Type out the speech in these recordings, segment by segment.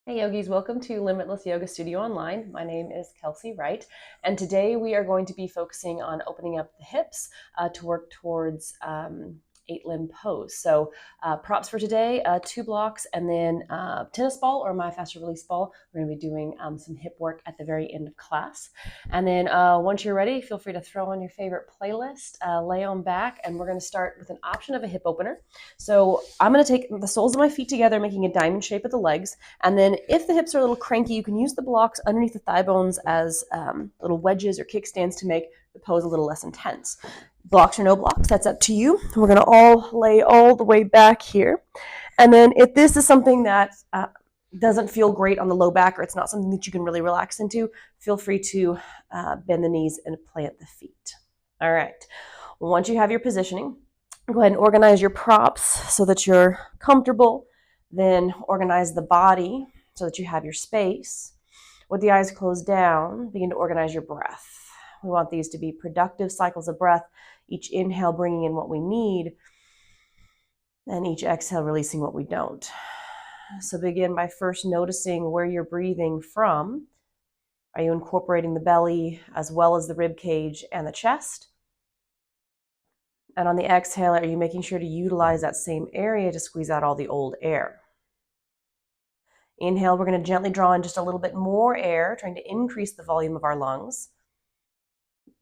Hey yogis, welcome to Limitless Yoga Studio Online. My name is Kelsey Wright, and today we are going to be focusing on opening up the hips to work towards 8-limb pose. So props for today, 2 blocks, and then tennis ball or myofascial release ball. We're going to be doing some hip work at the very end of class. And then once you're ready, feel free to throw on your favorite playlist, lay on back, and we're going to start with an option of a hip opener. So I'm going to take the soles of my feet together, making a diamond shape of the legs. And then if the hips are a little cranky, you can use the blocks underneath the thigh bones as little wedges or kickstands to make the pose a little less intense. Blocks or no blocks, that's up to you. We're going to all lay all the way back here. And then if this is something that doesn't feel great on the low back or it's not something that you can really relax into, feel free to bend the knees and plant the feet. All right. Once you have your positioning, go ahead and organize your props so that you're comfortable. Then organize the body so that you have your space. With the eyes closed down, begin to organize your breath. We want these to be productive cycles of breath, each inhale bringing in what we need, and each exhale releasing what we don't. So begin by first noticing where you're breathing from. Are you incorporating the belly as well as the rib cage and the chest? And on the exhale, are you making sure to utilize that same area to squeeze out all the old air? Inhale, we're going to gently draw in just a little bit more air, trying to increase the volume of our lungs.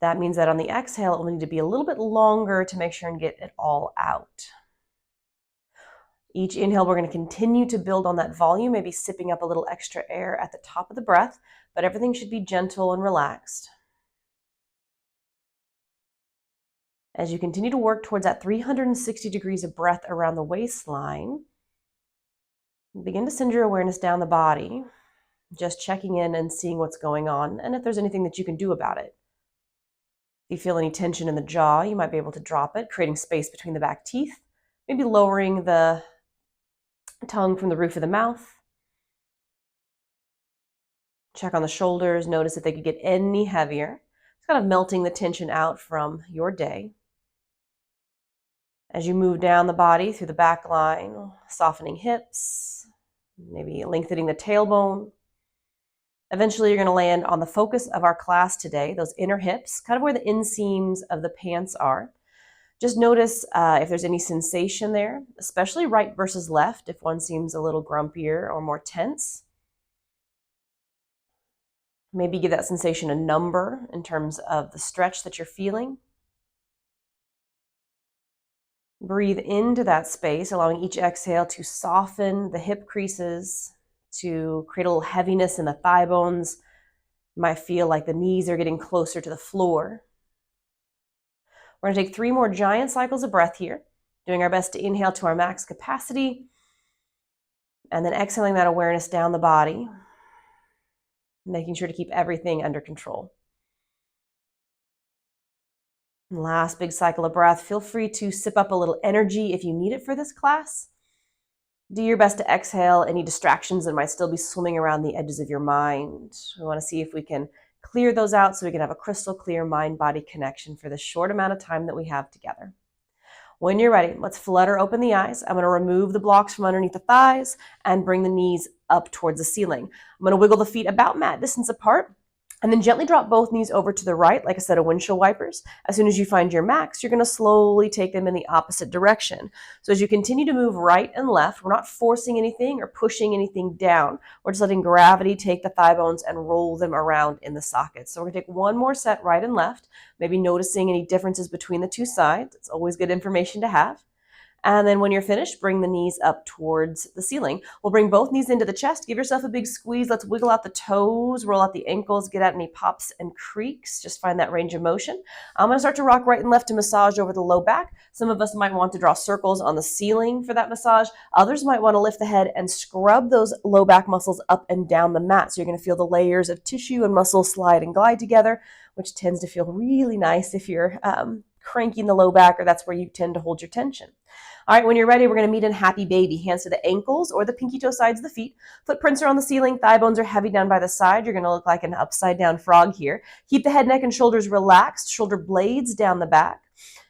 That means that on the exhale, it will need to be a little bit longer to make sure and get it all out. Each inhale, we're going to continue to build on that volume, maybe sipping up a little extra air at the top of the breath, but everything should be gentle and relaxed. As you continue to work towards that 360 degrees of breath around the waistline, begin to send your awareness down the body, just checking in and seeing what's going on, and if there's anything that you can do about it. If you feel any tension in the jaw, you might be able to drop it, creating space between the back teeth, maybe lowering the tongue from the roof of the mouth. Check on the shoulders, notice if they could get any heavier. It's kind of melting the tension out from your day. As you move down the body through the back line, softening hips, maybe lengthening the tailbone. Eventually, you're going to land on the focus of our class today, those inner hips, kind of where the inseams of the pants are. Just notice if there's any sensation there, especially right versus left, if one seems a little grumpier or more tense. Maybe give that sensation a number in terms of the stretch that you're feeling. Breathe into that space, allowing each exhale to soften the hip creases, to create a little heaviness in the thigh bones. You might feel like the knees are getting closer to the floor. We're going to take 3 more giant cycles of breath here, doing our best to inhale to our max capacity, and then exhaling that awareness down the body, making sure to keep everything under control. And last big cycle of breath. Feel free to sip up a little energy if you need it for this class. Do your best to exhale any distractions that might still be swimming around the edges of your mind. We want to see if we can clear those out so we can have a crystal clear mind-body connection for the short amount of time that we have together. When you're ready, let's flutter open the eyes. I'm going to remove the blocks from underneath the thighs and bring the knees up towards the ceiling. I'm going to wiggle the feet about mat distance apart. And then gently drop both knees over to the right, like a set of windshield wipers. As soon as you find your max, you're going to slowly take them in the opposite direction. So as you continue to move right and left, we're not forcing anything or pushing anything down. We're just letting gravity take the thigh bones and roll them around in the sockets. So we're going to take one more set right and left, maybe noticing any differences between the two sides. It's always good information to have. And then when you're finished, bring the knees up towards the ceiling. We'll bring both knees into the chest. Give yourself a big squeeze. Let's wiggle out the toes, roll out the ankles, get out any pops and creaks. Just find that range of motion. I'm going to start to rock right and left to massage over the low back. Some of us might want to draw circles on the ceiling for that massage. Others might want to lift the head and scrub those low back muscles up and down the mat. So you're going to feel the layers of tissue and muscle slide and glide together, which tends to feel really nice if you're cranking the low back, or that's where you tend to hold your tension. All right, when you're ready, we're going to meet in happy baby. Hands to the ankles or the pinky toe sides of the feet. Footprints are on the ceiling. Thigh bones are heavy down by the side. You're going to look like an upside down frog here. Keep the head, neck, and shoulders relaxed. Shoulder blades down the back.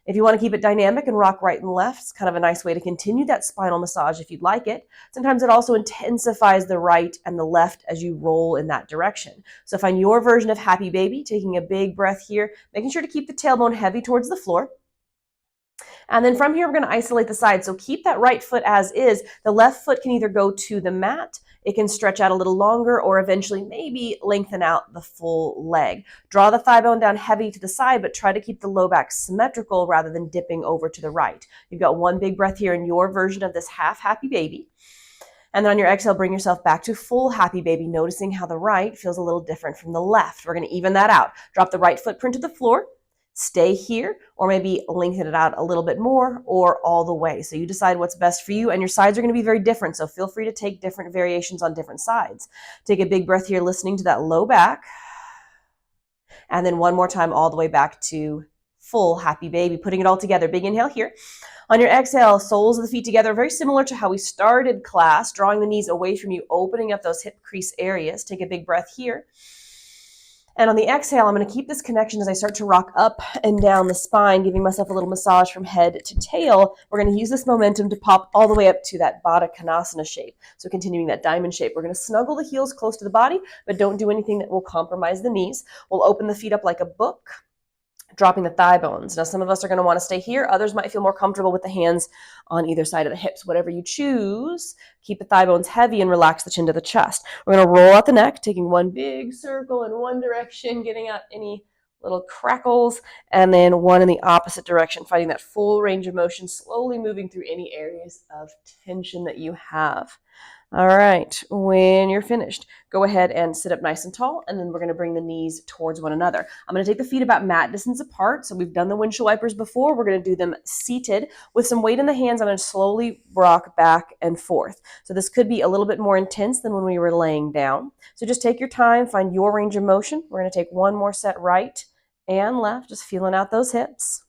If you want to keep it dynamic and rock right and left, it's kind of a nice way to continue that spinal massage if you'd like it. Sometimes it also intensifies the right and the left as you roll in that direction. So find your version of happy baby, taking a big breath here, making sure to keep the tailbone heavy towards the floor. And then from here, we're going to isolate the side. So keep that right foot as is. The left foot can either go to the mat, it can stretch out a little longer, or eventually maybe lengthen out the full leg. Draw the thigh bone down heavy to the side, but try to keep the low back symmetrical rather than dipping over to the right. You've got one big breath here in your version of this half happy baby. And then on your exhale, bring yourself back to full happy baby, noticing how the right feels a little different from the left. We're going to even that out. Drop the right footprint to the floor. Stay here, or maybe lengthen it out a little bit more, or all the way. So you decide what's best for you, and your sides are going to be very different. So feel free to take different variations on different sides. Take a big breath here, listening to that low back. And then one more time, all the way back to full happy baby, putting it all together. Big inhale here. On your exhale, soles of the feet together, very similar to how we started class, drawing the knees away from you, opening up those hip crease areas. Take a big breath here. And on the exhale, I'm going to keep this connection as I start to rock up and down the spine, giving myself a little massage from head to tail. We're going to use this momentum to pop all the way up to that Baddha Konasana shape. So continuing that diamond shape. We're going to snuggle the heels close to the body, but don't do anything that will compromise the knees. We'll open the feet up like a book, dropping the thigh bones. Now, some of us are going to want to stay here. Others might feel more comfortable with the hands on either side of the hips. Whatever you choose, keep the thigh bones heavy and relax the chin to the chest. We're going to roll out the neck, taking one big circle in one direction, getting out any little crackles, and then one in the opposite direction, finding that full range of motion, slowly moving through any areas of tension that you have. All right, when you're finished, go ahead and sit up nice and tall, and then we're going to bring the knees towards one another. I'm going to take the feet about mat distance apart. So we've done the windshield wipers before. We're going to do them seated with some weight in the hands. I'm going to slowly rock back and forth. So this could be a little bit more intense than when we were laying down. So just take your time, find your range of motion. We're going to take one more set right and left, just feeling out those hips.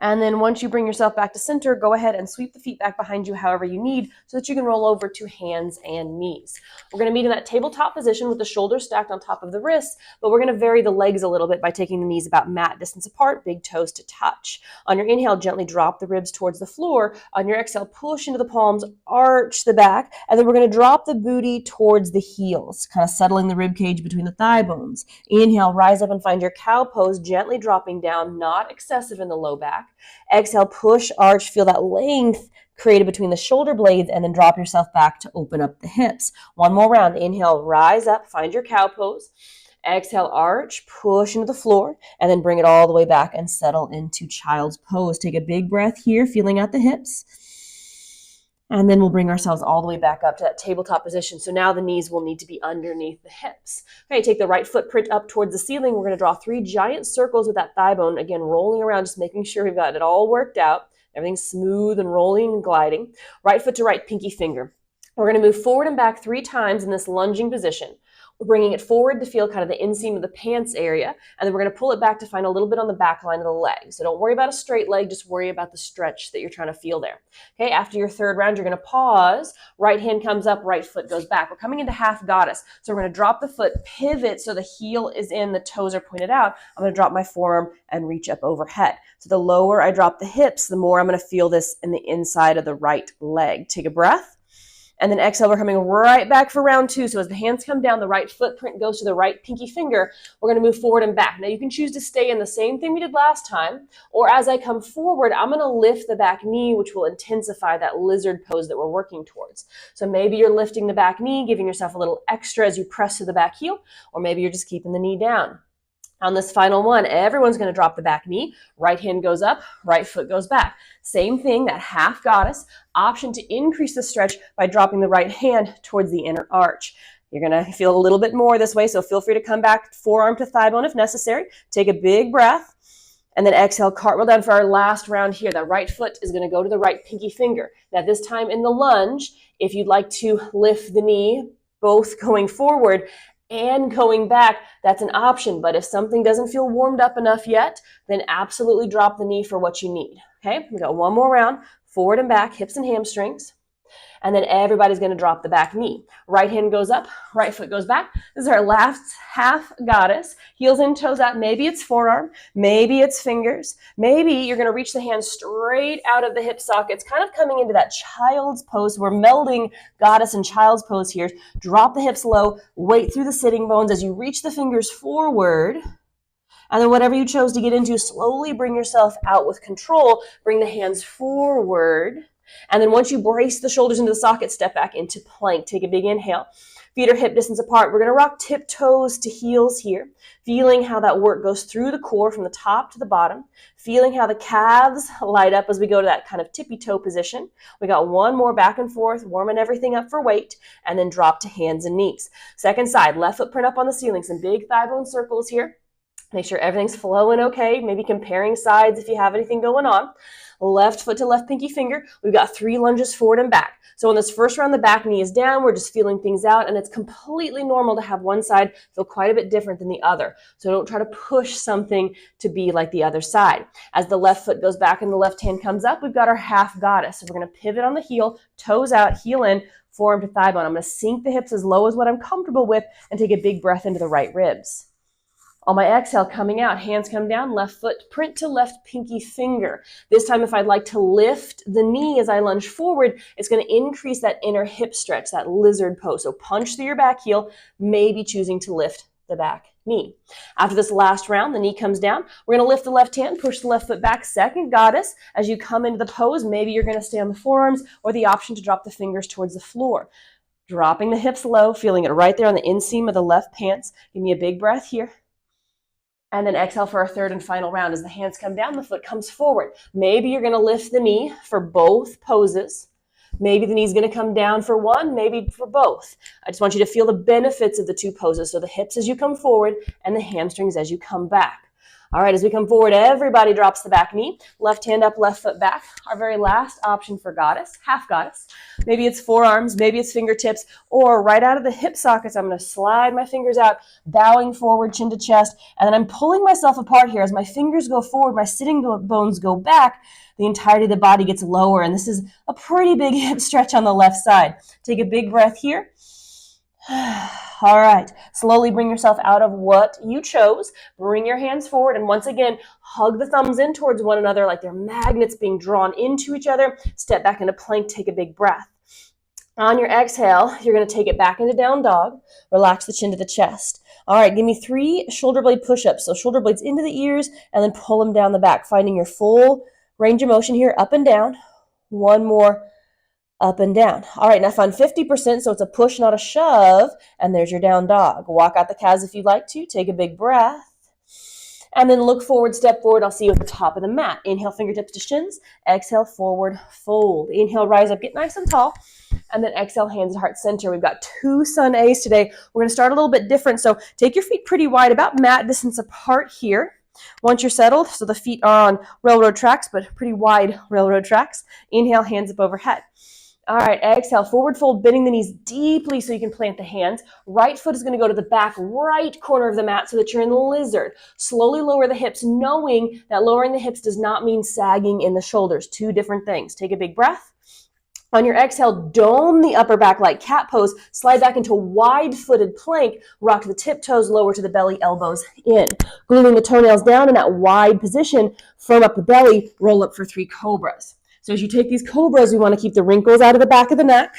And then once you bring yourself back to center, go ahead and sweep the feet back behind you however you need so that you can roll over to hands and knees. We're going to meet in that tabletop position with the shoulders stacked on top of the wrists, but we're going to vary the legs a little bit by taking the knees about mat distance apart, big toes to touch. On your inhale, gently drop the ribs towards the floor. On your exhale, push into the palms, arch the back, and then we're going to drop the booty towards the heels, kind of settling the rib cage between the thigh bones. Inhale, rise up and find your cow pose, gently dropping down, not excessive in the low back. Exhale, push, arch, feel that length created between the shoulder blades, and then drop yourself back to open up the hips. One more round. Inhale, rise up, find your cow pose. Exhale, arch, push into the floor, and then bring it all the way back and settle into child's pose. Take a big breath here, feeling out the hips. And then we'll bring ourselves all the way back up to that tabletop position. So now the knees will need to be underneath the hips. Okay, take the right footprint up towards the ceiling. We're going to draw 3 giant circles with that thigh bone. Again, rolling around, just making sure we've got it all worked out. Everything's smooth and rolling and gliding. Right foot to right, pinky finger. We're going to move forward and back 3 times in this lunging position. We're bringing it forward to feel kind of the inseam of the pants area, and then we're going to pull it back to find a little bit on the back line of the leg. So don't worry about a straight leg, just worry about the stretch that you're trying to feel there. Okay, after your third round, you're going to pause. Right hand comes up, right foot goes back. We're coming into half goddess. So we're going to drop the foot, pivot so the heel is in, the toes are pointed out. I'm going to drop my forearm and reach up overhead. So the lower I drop the hips, the more I'm going to feel this in the inside of the right leg. Take a breath. And then exhale, we're coming right back for round 2. So as the hands come down, the right footprint goes to the right pinky finger. We're going to move forward and back. Now you can choose to stay in the same thing we did last time, or as I come forward, I'm going to lift the back knee, which will intensify that lizard pose that we're working towards. So maybe you're lifting the back knee, giving yourself a little extra as you press to the back heel, or maybe you're just keeping the knee down. On this final one, everyone's going to drop the back knee. Right hand goes up, right foot goes back. Same thing, that half goddess. Option to increase the stretch by dropping the right hand towards the inner arch. You're going to feel a little bit more this way, so feel free to come back forearm to thigh bone if necessary. Take a big breath, and then exhale, cartwheel down for our last round here. That right foot is going to go to the right pinky finger. Now this time in the lunge, if you'd like to lift the knee, both going forward and going back, that's an option. But if something doesn't feel warmed up enough yet, then absolutely drop the knee for what you need. Okay, we got one more round, forward and back, hips and hamstrings. And then everybody's going to drop the back knee. Right hand goes up, right foot goes back. This is our last half goddess. Heels in, toes out. Maybe it's forearm, maybe it's fingers. Maybe you're going to reach the hands straight out of the hip sockets, kind of coming into that child's pose. We're melding goddess and child's pose here. Drop the hips low, weight through the sitting bones as you reach the fingers forward. And then whatever you chose to get into, slowly bring yourself out with control. Bring the hands forward. And then once you brace the shoulders into the socket, step back into plank. Take a big inhale. Feet are hip distance apart. We're going to rock tiptoes to heels here. Feeling how that work goes through the core from the top to the bottom. Feeling how the calves light up as we go to that kind of tippy toe position. We got one more back and forth, warming everything up for weight, and then drop to hands and knees. Second side, left foot print up on the ceiling. Some big thigh bone circles here. Make sure everything's flowing okay. Maybe comparing sides if you have anything going on. Left foot to left pinky finger. We've got 3 lunges forward and back. So on this first round, the back knee is down. We're just feeling things out, and it's completely normal to have one side feel quite a bit different than the other. So don't try to push something to be like the other side. As the left foot goes back and the left hand comes up, we've got our half goddess. So we're going to pivot on the heel, toes out, heel in, forearm to thigh bone. I'm going to sink the hips as low as what I'm comfortable with and take a big breath into the right ribs. On my exhale, coming out, hands come down, left foot, print to left pinky finger. This time, if I'd like to lift the knee as I lunge forward, it's going to increase that inner hip stretch, that lizard pose. So punch through your back heel, maybe choosing to lift the back knee. After this last round, the knee comes down. We're going to lift the left hand, push the left foot back, second goddess. As you come into the pose, maybe you're going to stay on the forearms or the option to drop the fingers towards the floor. Dropping the hips low, feeling it right there on the inseam of the left pants. Give me a big breath here. And then exhale for our third and final round. As the hands come down, the foot comes forward. Maybe you're going to lift the knee for both poses. Maybe the knee's going to come down for one, maybe for both. I just want you to feel the benefits of the 2 poses. So the hips as you come forward and the hamstrings as you come back. All right, as we come forward, everybody drops the back knee. Left hand up, left foot back. Our very last option for goddess, half goddess. Maybe it's forearms, maybe it's fingertips, or right out of the hip sockets, I'm going to slide my fingers out, bowing forward, chin to chest, and then I'm pulling myself apart here. As my fingers go forward, my sitting bones go back, the entirety of the body gets lower, and this is a pretty big hip stretch on the left side. Take a big breath here. All right, slowly bring yourself out of what you chose. Bring your hands forward, and once again, hug the thumbs in towards one another like they're magnets being drawn into each other. Step back into plank, take a big breath. On your exhale, you're going to take it back into down dog. Relax the chin to the chest. All right, give me 3 shoulder blade push-ups. So shoulder blades into the ears, and then pull them down the back, finding your full range of motion here, up and down. One more. Up and down. All right, now find 50%, so it's a push, not a shove, and there's your down dog. Walk out the calves if you'd like to. Take a big breath. And then look forward, step forward. I'll see you at the top of the mat. Inhale, fingertips to shins. Exhale, forward, fold. Inhale, rise up, get nice and tall. And then exhale, hands to heart center. We've got 2 sun A's today. We're going to start a little bit different, so take your feet pretty wide, about mat distance apart here. Once you're settled, so the feet are on railroad tracks, but pretty wide railroad tracks. Inhale, hands up overhead. All right, exhale, forward fold, bending the knees deeply so you can plant the hands. Right foot is going to go to the back right corner of the mat so that you're in the lizard. Slowly lower the hips, knowing that lowering the hips does not mean sagging in the shoulders. 2 different things. Take a big breath. On your exhale, dome the upper back like cat pose. Slide back into wide-footed plank. Rock the tiptoes lower to the belly, elbows in. Gluing the toenails down in that wide position. Firm up the belly. Roll up for 3 cobras. So as you take these cobras, we want to keep the wrinkles out of the back of the neck.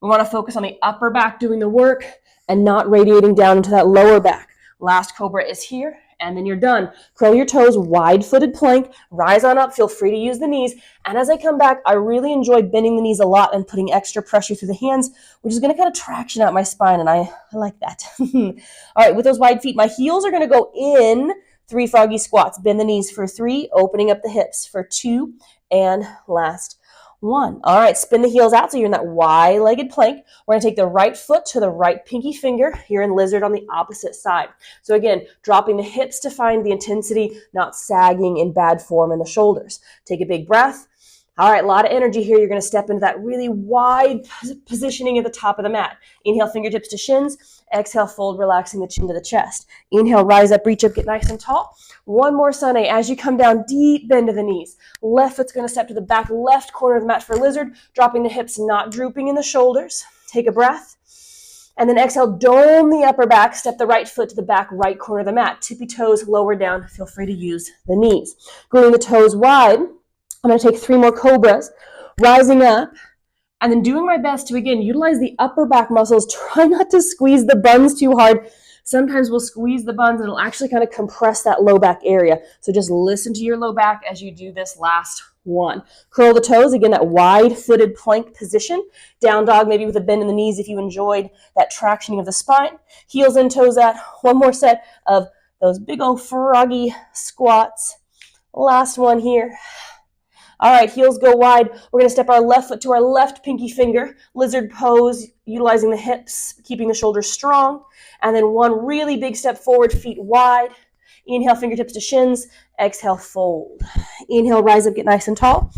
We want to focus on the upper back doing the work and not radiating down into that lower back. Last cobra is here, and then you're done. Curl your toes, wide-footed plank, rise on up, feel free to use the knees. And as I come back, I really enjoy bending the knees a lot and putting extra pressure through the hands, which is going to kind of traction out my spine, and I like that. All right, with those wide feet, my heels are going to go in 3 froggy squats. Bend the knees for 3, opening up the hips for 2, and last 1. All right, spin the heels out so you're in that wide-legged plank. We're going to take the right foot to the right pinky finger. You're in lizard on the opposite side. So again, dropping the hips to find the intensity, not sagging in bad form in the shoulders. Take a big breath. All right, a lot of energy here. You're going to step into that really wide positioning at the top of the mat. Inhale, fingertips to shins. Exhale, fold, relaxing the chin to the chest. Inhale, rise up, reach up, get nice and tall. One more sun A. As you come down, deep bend to the knees. Left foot's going to step to the back left corner of the mat for lizard, dropping the hips, not drooping in the shoulders. Take a breath. And then exhale, dome the upper back, step the right foot to the back right corner of the mat. Tippy toes lower down. Feel free to use the knees. Going the toes wide. I'm going to take 3 more cobras, rising up, and then doing my best to, again, utilize the upper back muscles. Try not to squeeze the buns too hard. Sometimes we'll squeeze the buns and it'll actually kind of compress that low back area. So just listen to your low back as you do this last one. Curl the toes, again, that wide-footed plank position. Down dog, maybe with a bend in the knees if you enjoyed that tractioning of the spine. Heels in, toes out. One more set of those big old froggy squats. Last one here. All right, heels go wide. We're going to step our left foot to our left pinky finger. Lizard pose, utilizing the hips, keeping the shoulders strong. And then one really big step forward, feet wide. Inhale, fingertips to shins. Exhale, fold. Inhale, rise up, get nice and tall.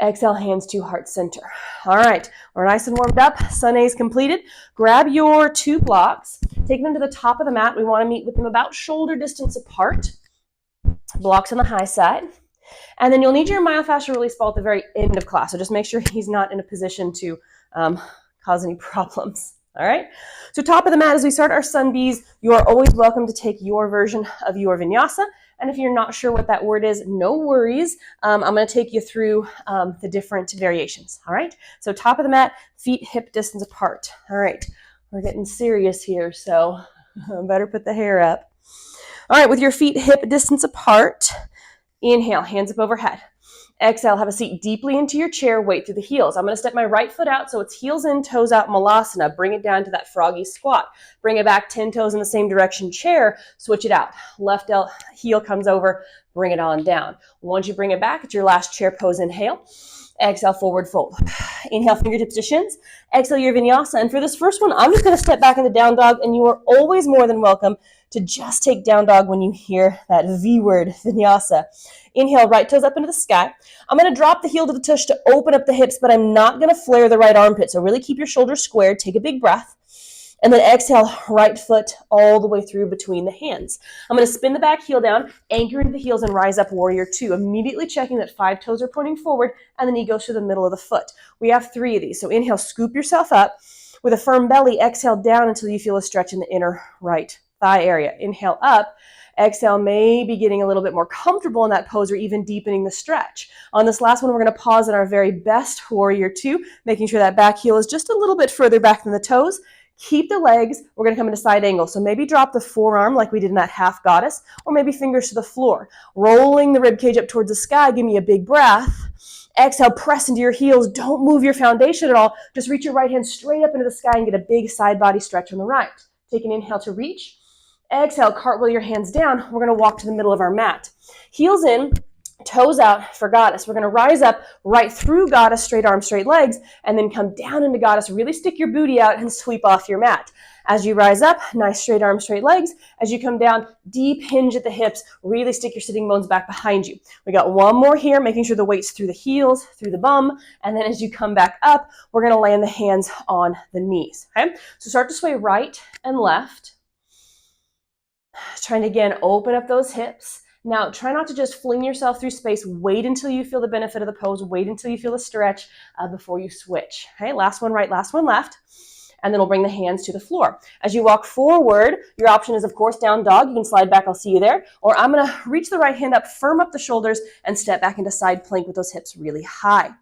Exhale, hands to heart center. All right, we're nice and warmed up. Sun A is completed. Grab your 2 blocks. Take them to the top of the mat. We want to meet with them about shoulder distance apart. Blocks on the high side. And then you'll need your myofascial release ball at the very end of class. So just make sure he's not in a position to cause any problems. All right. So top of the mat, as we start our sun bees, you are always welcome to take your version of your vinyasa. And if you're not sure what that word is, no worries. I'm going to take you through the different variations. All right. So top of the mat, feet hip distance apart. All right. We're getting serious here, so better put the hair up. All right. With your feet hip distance apart. Inhale, hands up overhead. Exhale, have a seat deeply into your chair, weight through the heels. I'm going to step my right foot out so it's heels in, toes out, malasana. Bring it down to that froggy squat. Bring it back, 10 toes in the same direction, chair. Switch it out. Left heel comes over, bring it on down. Once you bring it back, it's your last chair pose. Inhale. Exhale, forward fold. Inhale, fingertips to shins. Exhale, your vinyasa. And for this first one, I'm just going to step back into down dog, and you are always more than welcome to just take down dog when you hear that V word, vinyasa. Inhale, right toes up into the sky. I'm going to drop the heel to the tush to open up the hips, but I'm not going to flare the right armpit. So really keep your shoulders squared. Take a big breath. And then exhale, right foot all the way through between the hands. I'm going to spin the back heel down, anchor into the heels, and rise up, warrior 2. Immediately checking that 5 toes are pointing forward, and the knee goes to the middle of the foot. We have 3 of these. So inhale, scoop yourself up. With a firm belly, exhale down until you feel a stretch in the inner right thigh area. Inhale up. Exhale, maybe getting a little bit more comfortable in that pose or even deepening the stretch. On this last one, we're going to pause in our very best warrior 2, making sure that back heel is just a little bit further back than the toes. Keep the legs. We're going to come into side angle. So maybe drop the forearm like we did in that half goddess, or maybe fingers to the floor. Rolling the rib cage up towards the sky. Give me a big breath. Exhale, press into your heels. Don't move your foundation at all. Just reach your right hand straight up into the sky and get a big side body stretch on the right. Take an inhale to reach. Exhale, cartwheel your hands down. We're going to walk to the middle of our mat. Heels in, toes out for goddess. We're going to rise up right through goddess, straight arms, straight legs, and then come down into goddess. Really stick your booty out and sweep off your mat. As you rise up, nice straight arms, straight legs. As you come down, deep hinge at the hips. Really stick your sitting bones back behind you. We got one more here, making sure the weight's through the heels, through the bum. And then as you come back up, we're going to land the hands on the knees. Okay? So start to sway right and left. Trying to, again, open up those hips. Now, try not to just fling yourself through space. Wait until you feel the benefit of the pose. Wait until you feel the stretch before you switch. Okay, last one right, last one left. And then we'll bring the hands to the floor. As you walk forward, your option is, of course, down dog. You can slide back. I'll see you there. Or I'm going to reach the right hand up, firm up the shoulders, and step back into side plank with those hips really high.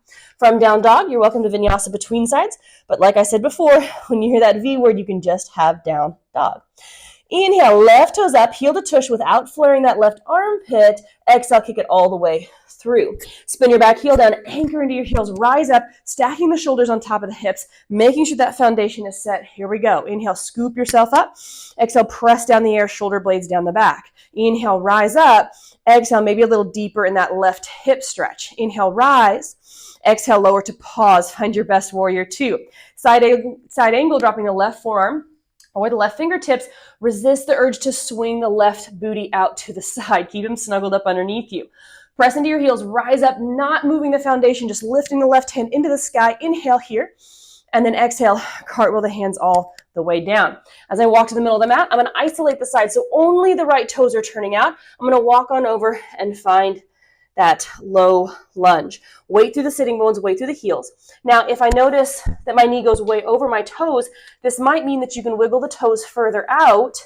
From down dog, you're welcome to vinyasa between sides. But like I said before, when you hear that V word, you can just have down dog. Inhale, left toes up, heel to tush without flaring that left armpit. Exhale, kick it all the way through. Spin your back heel down, anchor into your heels, rise up, stacking the shoulders on top of the hips, making sure that foundation is set. Here we go. Inhale, scoop yourself up. Exhale, press down the air, shoulder blades down the back. Inhale, rise up. Exhale, maybe a little deeper in that left hip stretch. Inhale, rise. Exhale, lower to pause. Find your best warrior 2. Side angle, dropping the left forearm or the left fingertips. Resist the urge to swing the left booty out to the side. Keep them snuggled up underneath you. Press into your heels, rise up, not moving the foundation, just lifting the left hand into the sky. Inhale here, and then exhale, cartwheel the hands all the way down. As I walk to the middle of the mat, I'm going to isolate the side, so only the right toes are turning out. I'm going to walk on over and find that low lunge. Weight through the sitting bones, weight through the heels. Now, if I notice that my knee goes way over my toes, this might mean that you can wiggle the toes further out,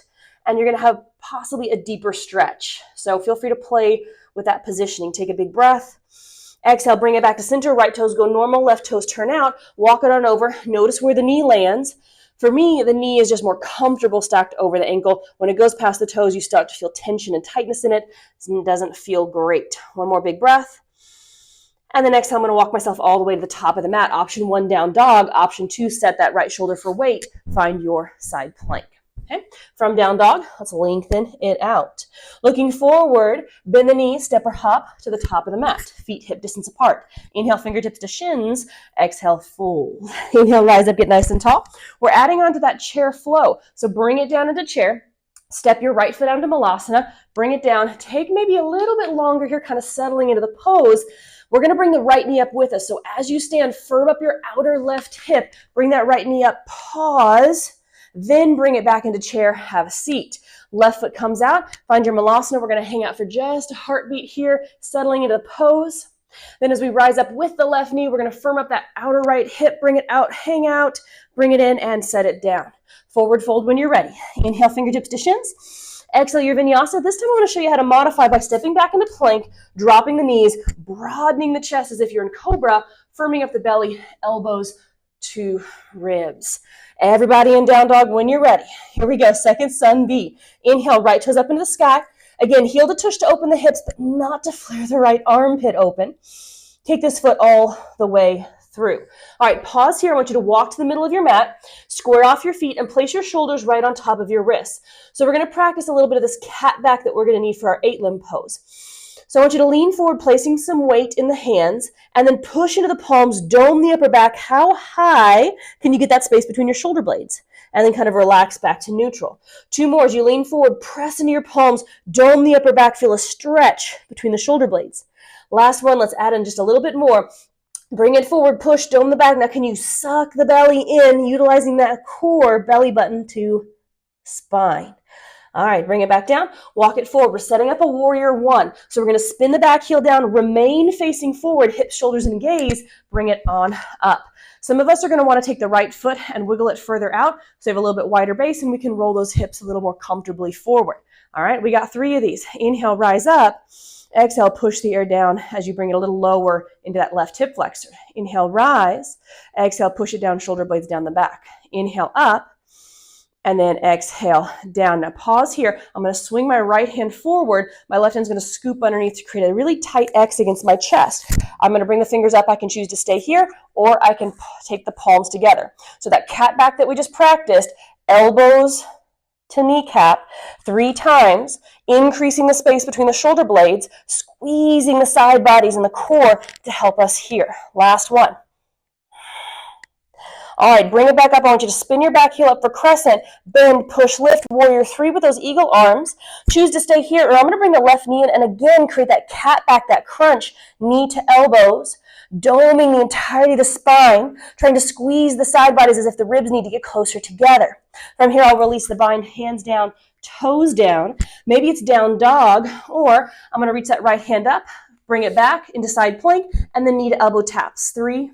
and you're going to have possibly a deeper stretch. So feel free to play with that positioning. Take a big breath. Exhale, bring it back to center. Right toes go normal, left toes turn out. Walk it on over. Notice where the knee lands. For me, the knee is just more comfortable stacked over the ankle. When it goes past the toes, you start to feel tension and tightness in it. It doesn't feel great. One more big breath. And then exhale, I'm going to walk myself all the way to the top of the mat. Option 1, down dog. Option 2, set that right shoulder for weight. Find your side plank. Okay, from down dog, let's lengthen it out. Looking forward, bend the knees, step or hop to the top of the mat. Feet hip distance apart. Inhale, fingertips to shins. Exhale, fold. Inhale, rise up, get nice and tall. We're adding on to that chair flow. So bring it down into chair. Step your right foot onto Malasana. Bring it down. Take maybe a little bit longer here, kind of settling into the pose. We're going to bring the right knee up with us. So as you stand, firm up your outer left hip. Bring that right knee up. Pause. Then bring it back into chair, have a seat. Left foot comes out, find your Malasana. We're going to hang out for just a heartbeat here, settling into the pose. Then as we rise up with the left knee, we're going to firm up that outer right hip, bring it out, hang out, bring it in, and set it down. Forward fold when you're ready. Inhale, fingertips to shins. Exhale your vinyasa. This time I'm going to show you how to modify by stepping back into plank, dropping the knees, broadening the chest as if you're in cobra, firming up the belly, elbows to ribs. Everybody in down dog when you're ready. Here we go. Second sun B. Inhale, right toes up into the sky. Again, heel to tush to open the hips, but not to flare the right armpit open. Take this foot all the way through. All right, pause here. I want you to walk to the middle of your mat, square off your feet, and place your shoulders right on top of your wrists. So we're going to practice a little bit of this cat back that we're going to need for our 8-limb pose. So I want you to lean forward, placing some weight in the hands, and then push into the palms, dome the upper back. How high can you get that space between your shoulder blades? And then kind of relax back to neutral. 2 more. As you lean forward, press into your palms, dome the upper back, feel a stretch between the shoulder blades. Last one, let's add in just a little bit more. Bring it forward, push, dome the back. Now can you suck the belly in, utilizing that core, belly button to spine. All right, bring it back down, walk it forward. We're setting up a warrior 1. So we're going to spin the back heel down, remain facing forward, hips, shoulders, and gaze, bring it on up. Some of us are going to want to take the right foot and wiggle it further out so you have a little bit wider base and we can roll those hips a little more comfortably forward. All right, we got 3 of these. Inhale, rise up. Exhale, push the air down as you bring it a little lower into that left hip flexor. Inhale, rise. Exhale, push it down, shoulder blades down the back. Inhale, up. And then exhale, down. Now pause here. I'm going to swing my right hand forward. My left hand's going to scoop underneath to create a really tight X against my chest. I'm going to bring the fingers up. I can choose to stay here, or I can take the palms together. So that cat back that we just practiced, elbows to kneecap 3 times, increasing the space between the shoulder blades, squeezing the side bodies and the core to help us here. Last one. All right, bring it back up. I want you to spin your back heel up for crescent, bend, push, lift, warrior 3 with those eagle arms. Choose to stay here, or I'm going to bring the left knee in and again create that cat back, that crunch, knee to elbows, doming the entirety of the spine, trying to squeeze the side bodies as if the ribs need to get closer together. From here, I'll release the bind, hands down, toes down. Maybe it's down dog, or I'm going to reach that right hand up, bring it back into side plank, and then knee to elbow taps. 3,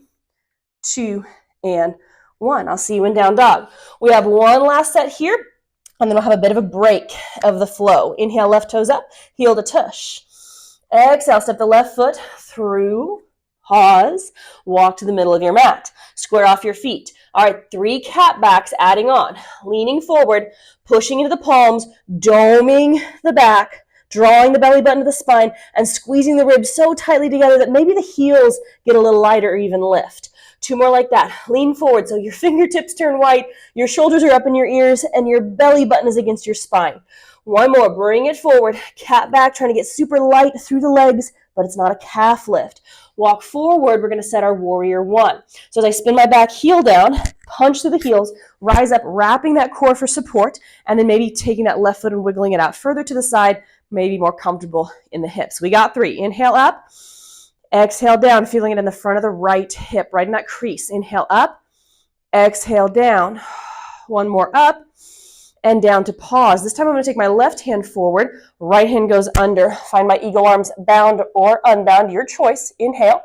2, and 1. I'll see you in down dog. We have one last set here, and then we'll have a bit of a break of the flow. Inhale, left toes up, heel to tush. Exhale, step the left foot through, pause, walk to the middle of your mat. Square off your feet. All right, 3 cat backs adding on. Leaning forward, pushing into the palms, doming the back, drawing the belly button to the spine, and squeezing the ribs so tightly together that maybe the heels get a little lighter or even lift. 2 more like that. Lean forward so your fingertips turn white, your shoulders are up in your ears, and your belly button is against your spine. 1 more. Bring it forward. Cat back, trying to get super light through the legs, but it's not a calf lift. Walk forward. We're going to set our warrior 1. So as I spin my back heel down, punch through the heels, rise up, wrapping that core for support, and then maybe taking that left foot and wiggling it out further to the side, maybe more comfortable in the hips. We got 3. Inhale up, exhale down, feeling it in the front of the right hip, right in that crease. Inhale up, exhale down. One more up and down to pause. This time I'm going to take my left hand forward, right hand goes under. Find my eagle arms bound or unbound, your choice. Inhale,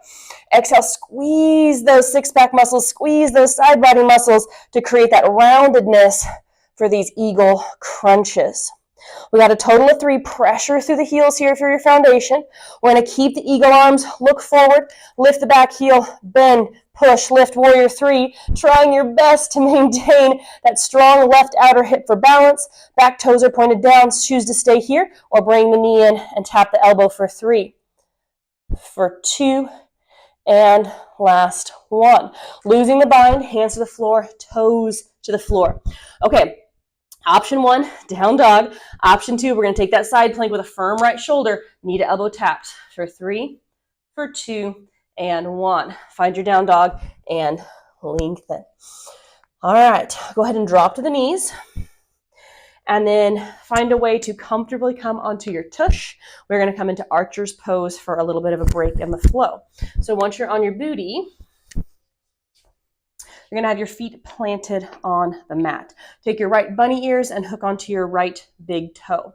exhale, squeeze those six-pack muscles, squeeze those side body muscles to create that roundedness for these eagle crunches. We got a total of 3. Pressure through the heels here for your foundation. We're going to keep the eagle arms, look forward, lift the back heel, bend, push, lift, warrior 3, trying your best to maintain that strong left outer hip for balance. Back toes are pointed down. Choose to stay here or bring the knee in and tap the elbow for 3, for 2, and last 1. Losing the bind, hands to the floor, toes to the floor. Okay. Option 1, down dog. Option 2, we're going to take that side plank with a firm right shoulder, knee to elbow tapped for 3, for 2, and 1. Find your down dog and lengthen. All right, go ahead and drop to the knees. And then find a way to comfortably come onto your tush. We're going to come into archer's pose for a little bit of a break in the flow. So once you're on your booty, you're going to have your feet planted on the mat. Take your right bunny ears and hook onto your right big toe.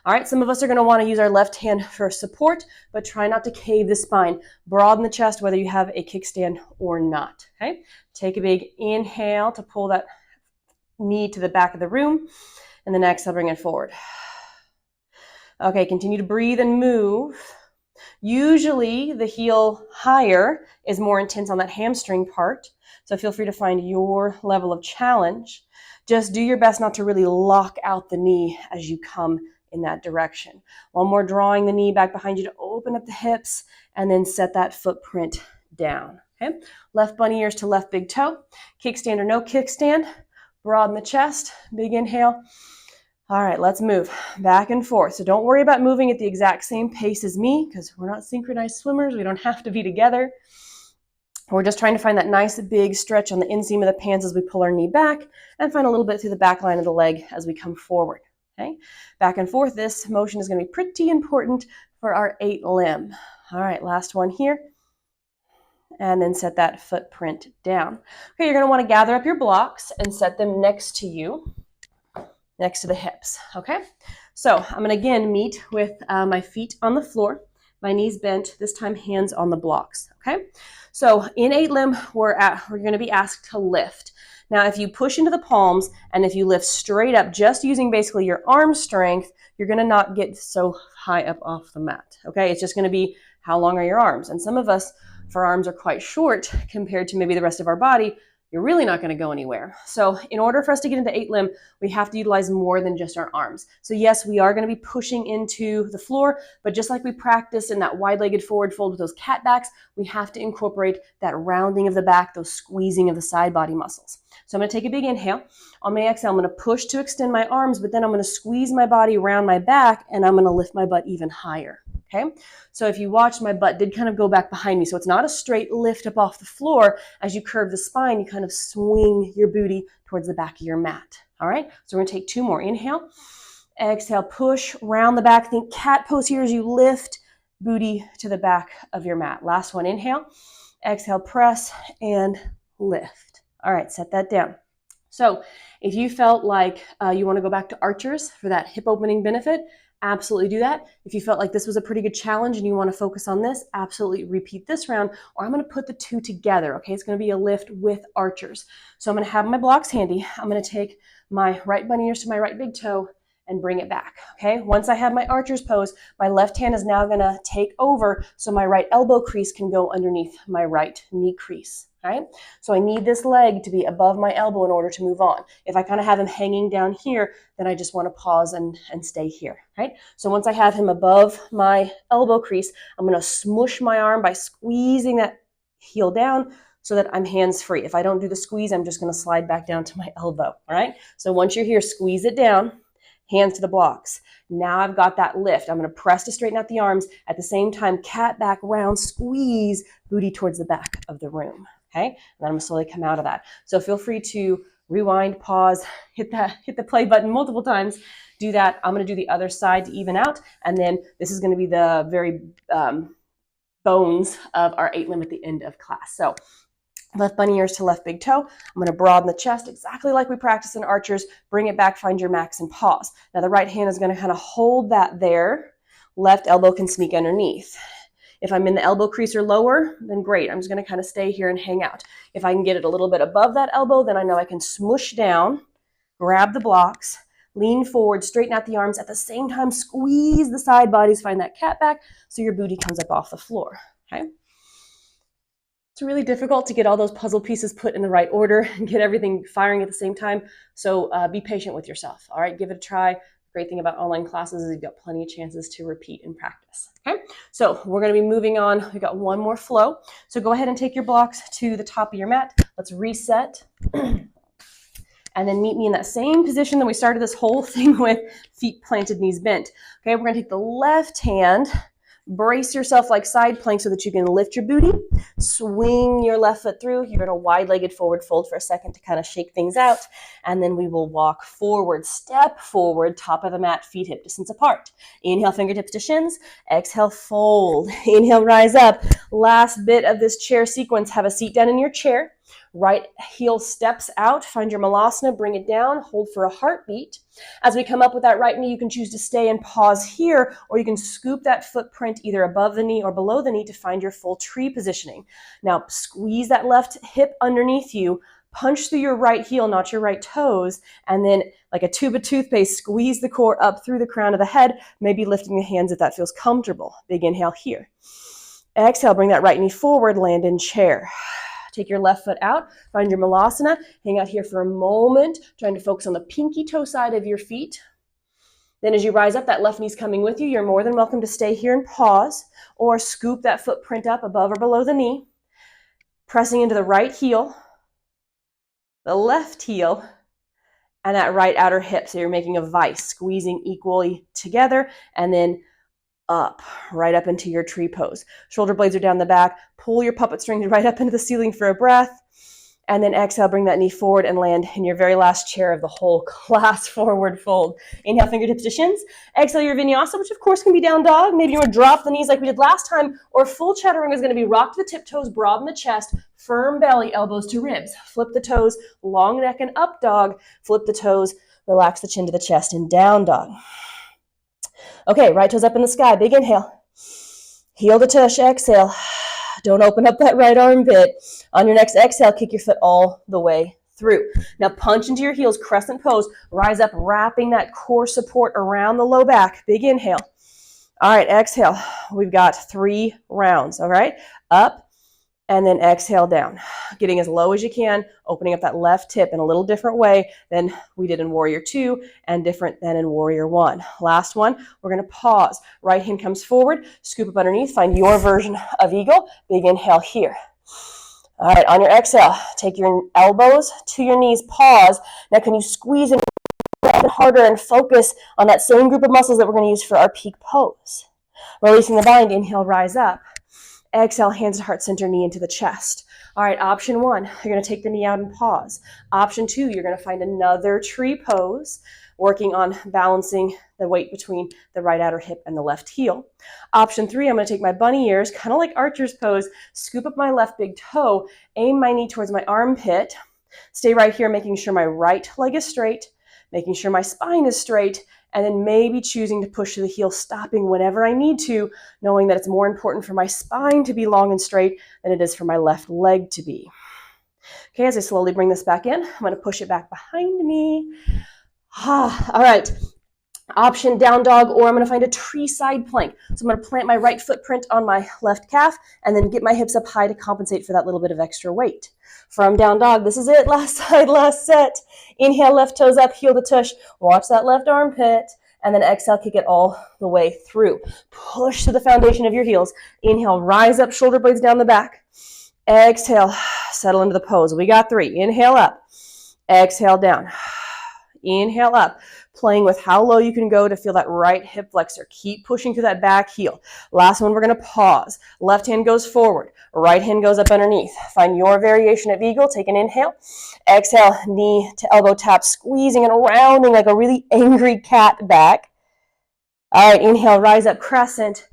All right, some of us are going to want to use our left hand for support, but try not to cave the spine. Broaden the chest, whether you have a kickstand or not. Okay, take a big inhale to pull that knee to the back of the room, and then exhale, bring it forward. Okay, continue to breathe and move. Usually the heel higher is more intense on that hamstring part. So feel free to find your level of challenge. Just do your best not to really lock out the knee as you come in that direction. One more, drawing the knee back behind you to open up the hips and then set that footprint down. Okay, left bunny ears to left big toe. Kickstand or no kickstand. Broaden the chest. Big inhale. All right, let's move back and forth. So don't worry about moving at the exact same pace as me because we're not synchronized swimmers. We don't have to be together. We're just trying to find that nice big stretch on the inseam of the pants as we pull our knee back and find a little bit through the back line of the leg as we come forward. Okay, back and forth. This motion is going to be pretty important for our 8 limb. All right, last one here. And then set that footprint down. Okay, you're going to want to gather up your blocks and set them next to you, next to the hips. Okay, so I'm going to again meet with my feet on the floor, my knees bent, this time hands on the blocks. Okay, so in 8 limb, we're going to be asked to lift. Now, if you push into the palms and if you lift straight up, just using basically your arm strength, you're going to not get so high up off the mat. Okay, it's just going to be how long are your arms? And some of us, if our arms are quite short compared to maybe the rest of our body, you're really not going to go anywhere. So in order for us to get into 8 limb, we have to utilize more than just our arms. So yes, we are going to be pushing into the floor, but just like we practice in that wide-legged forward fold with those cat backs, we have to incorporate that rounding of the back, those squeezing of the side body muscles. So I'm going to take a big inhale. On my exhale, I'm going to push to extend my arms, but then I'm going to squeeze my body around my back, and I'm going to lift my butt even higher. Okay, so if you watch, my butt did kind of go back behind me. So it's not a straight lift up off the floor. As you curve the spine, you kind of swing your booty towards the back of your mat. All right, so we're going to take 2 more. Inhale, exhale, push, round the back. Think cat pose here as you lift booty to the back of your mat. Last one, inhale, exhale, press, and lift. All right, set that down. So if you felt like you want to go back to archers for that hip opening benefit, absolutely do that. If you felt like this was a pretty good challenge and you want to focus on this, absolutely repeat this round, or I'm going to put the 2 together. Okay, it's going to be a lift with archers. So I'm going to have my blocks handy. I'm going to take my right bunny ears to my right big toe and bring it back. Okay, once I have my archer's pose, my left hand is now going to take over so my right elbow crease can go underneath my right knee crease. All right, so I need this leg to be above my elbow in order to move on. If I kind of have him hanging down here, then I just want to pause and stay here. Right, so once I have him above my elbow crease, I'm going to smoosh my arm by squeezing that heel down so that I'm hands free. If I don't do the squeeze, I'm just going to slide back down to my elbow. All right, so once you're here, squeeze it down. Hands to the blocks. Now I've got that lift. I'm going to press to straighten out the arms. At the same time, cat back round, squeeze, booty towards the back of the room. Okay, and then I'm going to slowly come out of that. So feel free to Rewind, pause, hit the play button multiple times. Do that. I'm going to do the other side to even out. And then this is going to be the very bones of our 8 limb at the end of class. So left bunny ears to left big toe. I'm going to broaden the chest exactly like we practice in archers. Bring it back, find your max, and pause. Now the right hand is going to kind of hold that there. Left elbow can sneak underneath. If I'm in the elbow crease or lower, then great. I'm just going to kind of stay here and hang out. If I can get it a little bit above that elbow, then I know I can smoosh down, grab the blocks, lean forward, straighten out the arms. At the same time, squeeze the side bodies, find that cat back so your booty comes up off the floor. Okay? It's really difficult to get all those puzzle pieces put in the right order and get everything firing at the same time. So be patient with yourself. All right, give it a try. Great thing about online classes is you've got plenty of chances to repeat and practice. Okay, so we're going to be moving on. We've got one more flow. So go ahead and take your blocks to the top of your mat. Let's reset. And then meet me in that same position that we started this whole thing with, feet planted, knees bent. Okay, we're going to take the left hand, brace yourself like side plank so that you can lift your booty, swing your left foot through. You're going to wide-legged forward fold for a second to kind of shake things out. And then we will walk forward, step forward, top of the mat, feet hip distance apart. Inhale, fingertips to shins. Exhale, fold. Inhale, rise up. Last bit of this chair sequence, have a seat down in your chair. Right heel steps out, find your malasana, bring it down, hold for a heartbeat. As we come up with that right knee, you can choose to stay and pause here, or you can scoop that footprint either above the knee or below the knee to find your full tree positioning. Now, squeeze that left hip underneath you, punch through your right heel, not your right toes, and then like a tube of toothpaste, squeeze the core up through the crown of the head, maybe lifting the hands if that feels comfortable. Big inhale here. Exhale, bring that right knee forward, land in chair. Take your left foot out, find your malasana, hang out here for a moment, trying to focus on the pinky toe side of your feet. Then as you rise up, that left knee's coming with you. You're more than welcome to stay here and pause, or scoop that footprint up above or below the knee, pressing into the right heel, the left heel, and that right outer hip. So you're making a vice, squeezing equally together, and then up, right up into your tree pose. Shoulder blades are down the back. Pull your puppet strings right up into the ceiling for a breath. And then exhale, bring that knee forward and land in your very last chair of the whole class, forward fold. Inhale, fingertips to shins. Exhale, your vinyasa, which of course can be down dog. Maybe you want to drop the knees like we did last time, or full chaturanga is going to be rock to the tiptoes, broaden the chest, firm belly, elbows to ribs. Flip the toes, long neck and up dog. Flip the toes, relax the chin to the chest in down dog. Okay, right toes up in the sky. Big inhale. Heel to tush, exhale. Don't open up that right armpit. On your next exhale, kick your foot all the way through. Now punch into your heels, crescent pose. Rise up, wrapping that core support around the low back. Big inhale. All right, exhale. We've got 3 rounds, all right? Up, and then exhale down. Getting as low as you can, opening up that left hip in a little different way than we did in Warrior 2 and different than in Warrior 1. Last one, we're going to pause. Right hand comes forward, scoop up underneath, find your version of eagle. Big inhale here. All right, on your exhale, take your elbows to your knees, pause. Now can you squeeze and harder and focus on that same group of muscles that we're going to use for our peak pose. Releasing the bind, inhale, rise up. Exhale, hands to heart center, knee into the chest. All right, option 1, you're going to take the knee out and pause. Option 2, you're going to find another tree pose, working on balancing the weight between the right outer hip and the left heel. Option 3, I'm going to take my bunny ears, kind of like archer's pose, scoop up my left big toe, aim my knee towards my armpit, stay right here, making sure my right leg is straight, making sure my spine is straight, and then maybe choosing to push to the heel, stopping whenever I need to, knowing that it's more important for my spine to be long and straight than it is for my left leg to be. Okay, as I slowly bring this back in, I'm going to push it back behind me. All right. Option down dog, or I'm going to find a tree side plank. So I'm going to plant my right footprint on my left calf and then get my hips up high to compensate for that little bit of extra weight. From down dog, this is it. Last side, last set. Inhale, left toes up, heel to tush. Watch that left armpit. And then exhale, kick it all the way through. Push to the foundation of your heels. Inhale, rise up, shoulder blades down the back. Exhale, settle into the pose. We got 3. Inhale up. Exhale down. Inhale up, playing with how low you can go to feel that right hip flexor. Keep pushing through that back heel. Last one, we're going to pause. Left hand goes forward. Right hand goes up underneath. Find your variation of eagle. Take an inhale. Exhale, knee to elbow tap, squeezing and rounding like a really angry cat back. All right, inhale, rise up, crescent.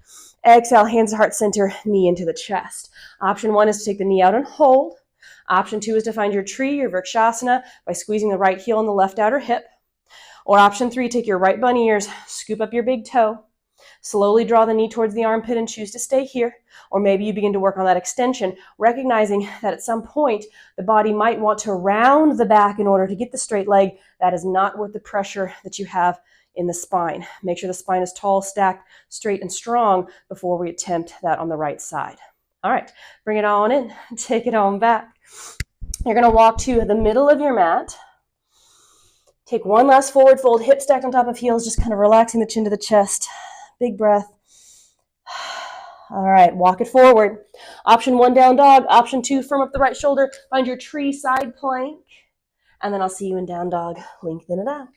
Exhale, hands to heart center, knee into the chest. Option 1 is to take the knee out and hold. Option 2 is to find your tree, your Vrikshasana, by squeezing the right heel and the left outer hip. Or option 3, take your right bunny ears, scoop up your big toe, slowly draw the knee towards the armpit and choose to stay here. Or maybe you begin to work on that extension, recognizing that at some point the body might want to round the back in order to get the straight leg. That is not worth the pressure that you have in the spine. Make sure the spine is tall, stacked, straight, and strong before we attempt that on the right side. All right, bring it on in, take it on back. You're going to walk to the middle of your mat. Take one last forward fold, hips stacked on top of heels, just kind of relaxing the chin to the chest. Big breath. All right, walk it forward. Option 1, down dog. Option 2, firm up the right shoulder. Find your tree side plank. And then I'll see you in down dog. Lengthen it out.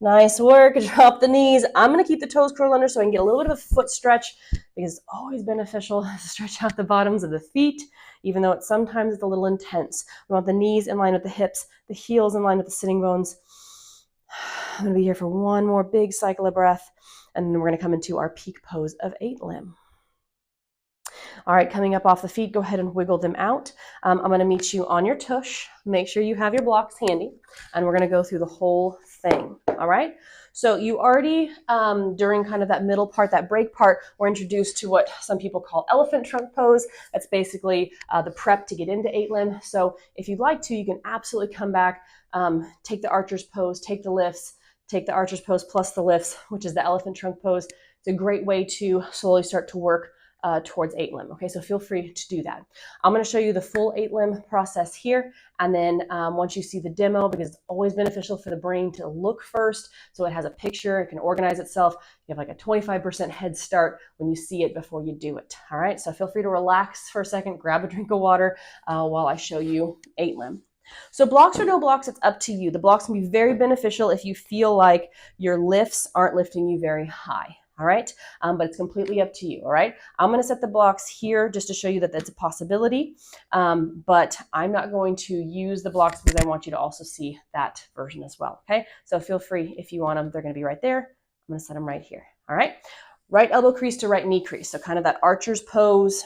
Nice work. Drop the knees. I'm going to keep the toes curled under so I can get a little bit of a foot stretch, because it's always beneficial to stretch out the bottoms of the feet, even though sometimes it's a little intense. We want the knees in line with the hips, the heels in line with the sitting bones. I'm going to be here for one more big cycle of breath, and then we're going to come into our peak pose of 8-limb. All right, coming up off the feet, go ahead and wiggle them out. I'm going to meet you on your tush. Make sure you have your blocks handy, and we're going to go through the whole thing. All right, so you already, during kind of that middle part, that break part, were introduced to what some people call elephant trunk pose. That's basically the prep to get into 8-limb. So if you'd like to, you can absolutely come back, take the archer's pose, take the lifts, take the archer's pose plus the lifts, which is the elephant trunk pose. It's a great way to slowly start to work towards 8-limb. Okay, so feel free to do that. I'm going to show you the full 8-limb process here, and then once you see the demo, because it's always beneficial for the brain to look first, so it has a picture, it can organize itself. You have like a 25% head start when you see it before you do it. All right, so feel free to relax for a second, grab a drink of water while I show you 8-limb. So blocks or no blocks, it's up to you. The blocks can be very beneficial if you feel like your lifts aren't lifting you very high. All right, but it's completely up to you. All right, I'm going to set the blocks here just to show you that that's a possibility, but I'm not going to use the blocks because I want you to also see that version as well. Okay, so feel free if you want them. They're going to be right there. I'm going to set them right here. All right, right elbow crease to right knee crease. So kind of that archer's pose,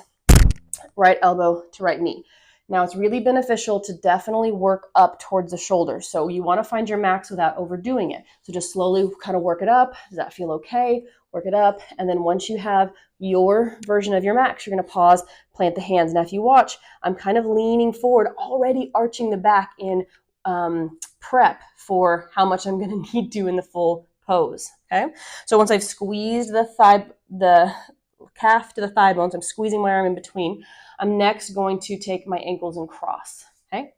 right elbow to right knee. Now it's really beneficial to definitely work up towards the shoulders. So you want to find your max without overdoing it. So just slowly kind of work it up. Does that feel okay? Work it up. And then once you have your version of your max, you're going to pause, plant the hands. Now if you watch, I'm kind of leaning forward, already arching the back in prep for how much I'm going to need to in the full pose. Okay. So once I've squeezed the calf to the thigh bones, I'm squeezing my arm in between. I'm next going to take my ankles and cross, okay?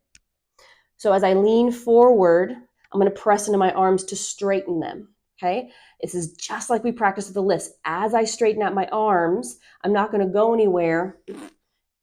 So as I lean forward, I'm going to press into my arms to straighten them, okay? This is just like we practiced with the lifts. As I straighten out my arms, I'm not going to go anywhere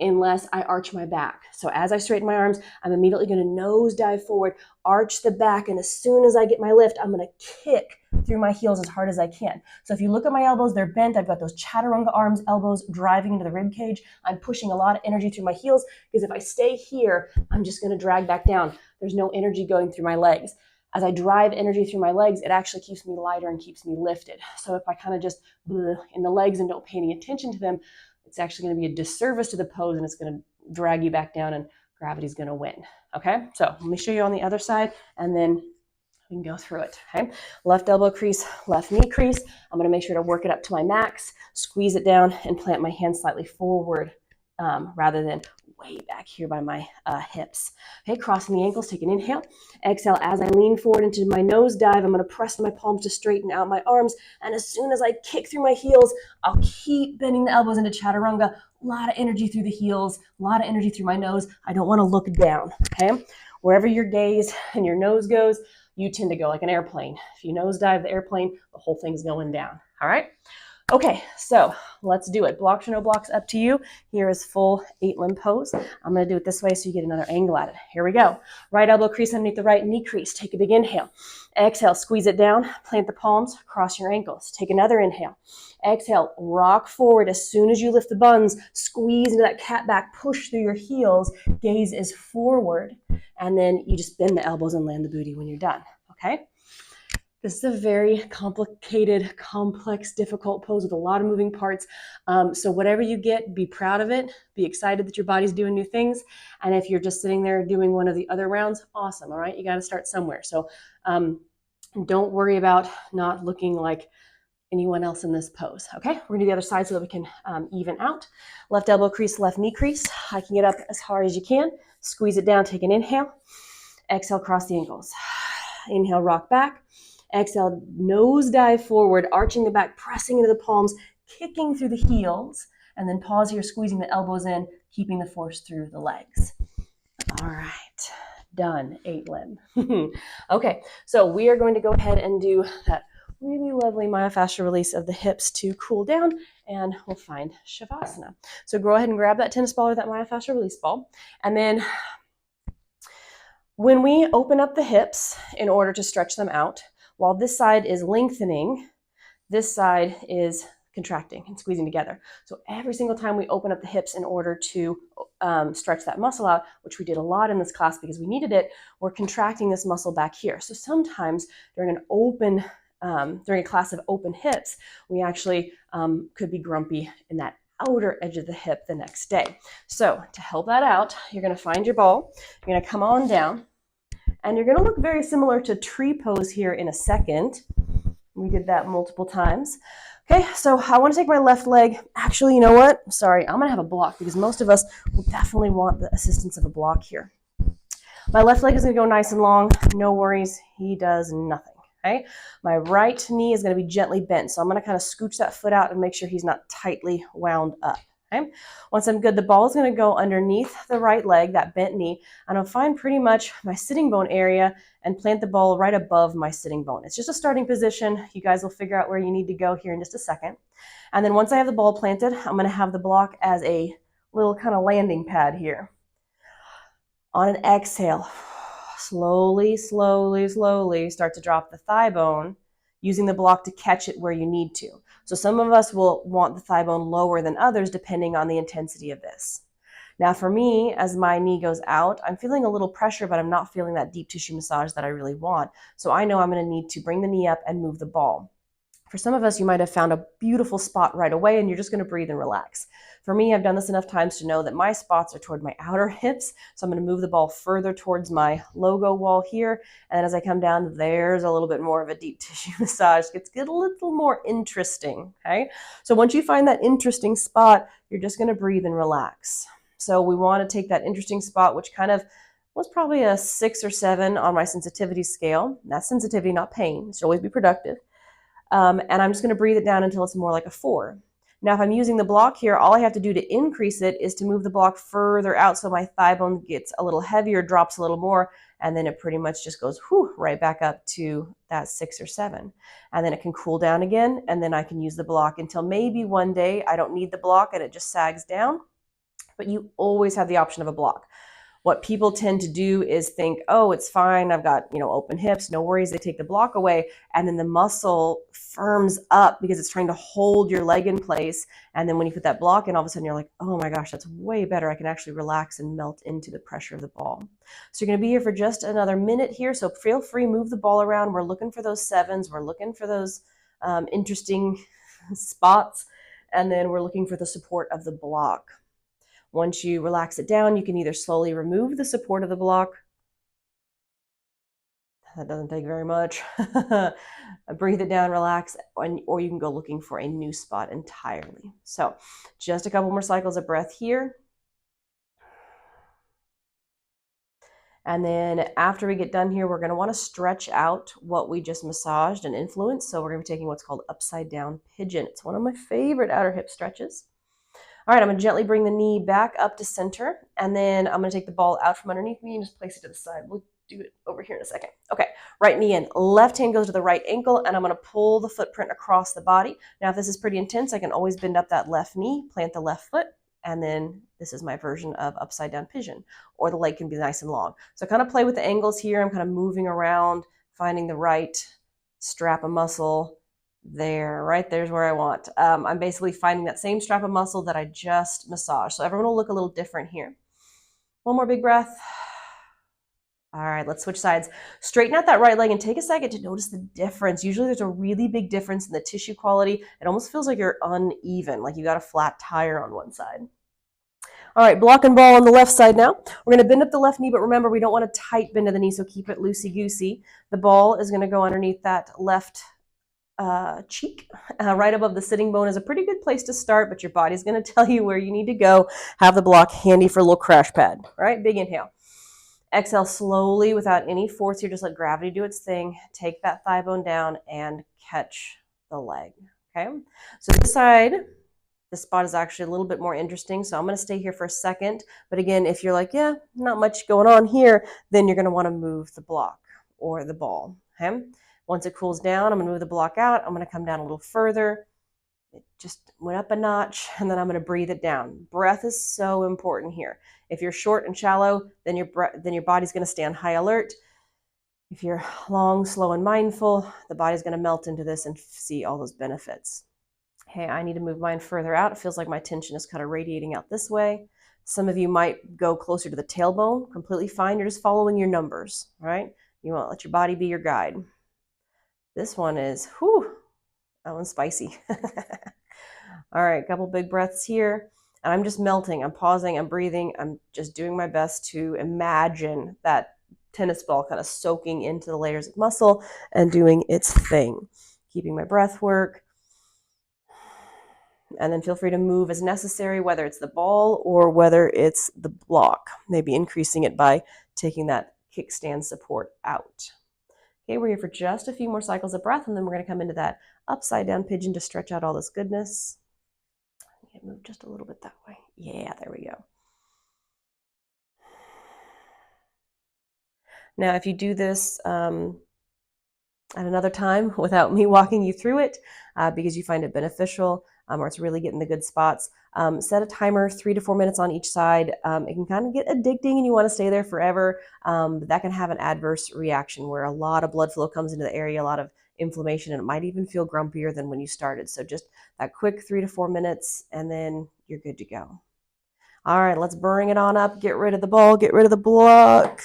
unless I arch my back. So as I straighten my arms, I'm immediately going to nose dive forward, arch the back, and as soon as I get my lift, I'm going to kick through my heels as hard as I can. So if you look at my elbows, they're bent. I've got those chaturanga arms, elbows driving into the rib cage. I'm pushing a lot of energy through my heels, because if I stay here, I'm just going to drag back down. There's no energy going through my legs. As I drive energy through my legs, it actually keeps me lighter and keeps me lifted. So if I kind of just in the legs and don't pay any attention to them, it's actually going to be a disservice to the pose, and it's going to drag you back down, and gravity's going to win. Okay, so let me show you on the other side, and then we can go through it. Okay, left elbow crease, left knee crease. I'm going to make sure to work it up to my max, squeeze it down, and plant my hands slightly forward rather than way back here by my hips. Okay, crossing the ankles, take an inhale. Exhale, as I lean forward into my nose dive, I'm going to press my palms to straighten out my arms. And as soon as I kick through my heels, I'll keep bending the elbows into chaturanga. A lot of energy through the heels, a lot of energy through my nose. I don't want to look down, okay? Wherever your gaze and your nose goes, you tend to go like an airplane. If you nose dive the airplane, the whole thing's going down, all right? Okay, so let's do it. Blocks or no blocks, up to you. Here is full 8-limb pose. I'm going to do it this way so you get another angle at it. Here we go. Right elbow crease underneath the right knee crease. Take a big inhale. Exhale, squeeze it down. Plant the palms, cross your ankles. Take another inhale. Exhale, rock forward. As soon as you lift the buns, squeeze into that cat back, push through your heels. Gaze is forward. And then you just bend the elbows and land the booty when you're done. Okay? This is a very complicated, complex, difficult pose with a lot of moving parts. So whatever you get, be proud of it. Be excited that your body's doing new things. And if you're just sitting there doing one of the other rounds, awesome. All right, you got to start somewhere. So don't worry about not looking like anyone else in this pose. Okay, we're gonna do the other side so that we can even out. Left elbow crease, left knee crease. Hiking it up as hard as you can. Squeeze it down, take an inhale. Exhale, cross the ankles. Inhale, rock back. Exhale, nose dive forward, arching the back, pressing into the palms, kicking through the heels, and then pause here, squeezing the elbows in, keeping the force through the legs. All right, done, 8-limb. Okay, so we are going to go ahead and do that really lovely myofascial release of the hips to cool down, and we'll find Shavasana. So go ahead and grab that tennis ball or that myofascial release ball, and then when we open up the hips in order to stretch them out, while this side is lengthening, this side is contracting and squeezing together. So every single time we open up the hips in order to stretch that muscle out, which we did a lot in this class because we needed it, we're contracting this muscle back here. So sometimes during a class of open hips, we actually could be grumpy in that outer edge of the hip the next day. So to help that out, you're going to find your ball, you're going to come on down, and you're going to look very similar to tree pose here in a second. We did that multiple times. Okay, so I want to take my left leg. Actually, you know what? Sorry, I'm going to have a block because most of us will definitely want the assistance of a block here. My left leg is going to go nice and long. No worries, he does nothing. Okay, my right knee is going to be gently bent. So I'm going to kind of scooch that foot out and make sure he's not tightly wound up. Okay. Once I'm good, the ball is going to go underneath the right leg, that bent knee, and I'll find pretty much my sitting bone area and plant the ball right above my sitting bone. It's just a starting position. You guys will figure out where you need to go here in just a second. And then once I have the ball planted, I'm going to have the block as a little kind of landing pad here. On an exhale, slowly, slowly, slowly start to drop the thigh bone, using the block to catch it where you need to. So some of us will want the thigh bone lower than others depending on the intensity of this. Now for me, as my knee goes out, I'm feeling a little pressure, but I'm not feeling that deep tissue massage that I really want. So I know I'm going to need to bring the knee up and move the ball. For some of us, you might have found a beautiful spot right away and you're just going to breathe and relax. For me, I've done this enough times to know that my spots are toward my outer hips. So I'm going to move the ball further towards my logo wall here. And as I come down, there's a little bit more of a deep tissue massage. It's get a little more interesting. Okay. So once you find that interesting spot, you're just going to breathe and relax. So we want to take that interesting spot, which kind of was probably a 6 or 7 on my sensitivity scale. That's sensitivity, not pain. It should always be productive. And I'm just going to breathe it down until it's more like a 4. Now, if I'm using the block here, all I have to do to increase it is to move the block further out so my thigh bone gets a little heavier, drops a little more, and then it pretty much just goes right back up to that 6 or 7. And then it can cool down again, and then I can use the block until maybe one day I don't need the block and it just sags down. But you always have the option of a block. What people tend to do is think, oh, it's fine, I've got, open hips, no worries. They take the block away, and then the muscle firms up because it's trying to hold your leg in place. And then when you put that block in, all of a sudden you're like, oh my gosh, that's way better. I can actually relax and melt into the pressure of the ball. So you're going to be here for just another minute here. So feel free, move the ball around. We're looking for those 7s. We're looking for those interesting spots. And then we're looking for the support of the block. Once you relax it down, you can either slowly remove the support of the block. That doesn't take very much. Breathe it down, relax, or you can go looking for a new spot entirely. So just a couple more cycles of breath here. And then after we get done here, we're going to want to stretch out what we just massaged and influenced. So we're going to be taking what's called upside down pigeon. It's one of my favorite outer hip stretches. All right, I'm going to gently bring the knee back up to center, and then I'm going to take the ball out from underneath me and just place it to the side. We'll do it over here in a second. Okay, right knee in. Left hand goes to the right ankle, and I'm going to pull the footprint across the body. Now, if this is pretty intense, I can always bend up that left knee, plant the left foot, and then this is my version of upside down pigeon, or the leg can be nice and long. So kind of play with the angles here. I'm kind of moving around, finding the right strap of muscle there. Right there's where I want. I'm basically finding that same strap of muscle that I just massaged. So everyone will look a little different here. One more big breath. All right, let's switch sides. Straighten out that right leg and take a second to notice the difference. Usually there's a really big difference in the tissue quality. It almost feels like you're uneven, like you got a flat tire on one side. All right, block and ball on the left side now. We're going to bend up the left knee, but remember, we don't want a tight bend of the knee, so keep it loosey-goosey. The ball is going to go underneath that left cheek. Right above the sitting bone is a pretty good place to start, but your body's going to tell you where you need to go. Have the block handy for a little crash pad. All right, big inhale. Exhale slowly without any force here. Just let gravity do its thing. Take that thigh bone down and catch the leg. Okay. So this side, this spot is actually a little bit more interesting. So I'm going to stay here for a second. But again, if you're like, yeah, not much going on here, then you're going to want to move the block or the ball. Okay. Once it cools down, I'm going to move the block out. I'm going to come down a little further. It just went up a notch, and then I'm going to breathe it down. Breath is so important here. If you're short and shallow, then your body's going to stay on high alert. If you're long, slow, and mindful, the body's going to melt into this and see all those benefits. Hey, I need to move mine further out. It feels like my tension is kind of radiating out this way. Some of you might go closer to the tailbone. Completely fine. You're just following your numbers, right? You want to let your body be your guide. This one is, that one's spicy. All right, a couple big breaths here. And I'm just melting. I'm pausing. I'm breathing. I'm just doing my best to imagine that tennis ball kind of soaking into the layers of muscle and doing its thing. Keeping my breath work. And then feel free to move as necessary, whether it's the ball or whether it's the block. Maybe increasing it by taking that kickstand support out. Okay, we're here for just a few more cycles of breath, and then we're going to come into that upside down pigeon to stretch out all this goodness. I need to move just a little bit that way. Yeah, there we go. Now, if you do this at another time without me walking you through it, because you find it beneficial or it's really getting the good spots, set a timer 3 to 4 minutes on each side. It can kind of get addicting and you want to stay there forever, but that can have an adverse reaction where a lot of blood flow comes into the area, a lot of inflammation, and it might even feel grumpier than when you started. So just that quick 3 to 4 minutes and then you're good to go. All right, let's bring it on up. Get rid of the ball, get rid of the block.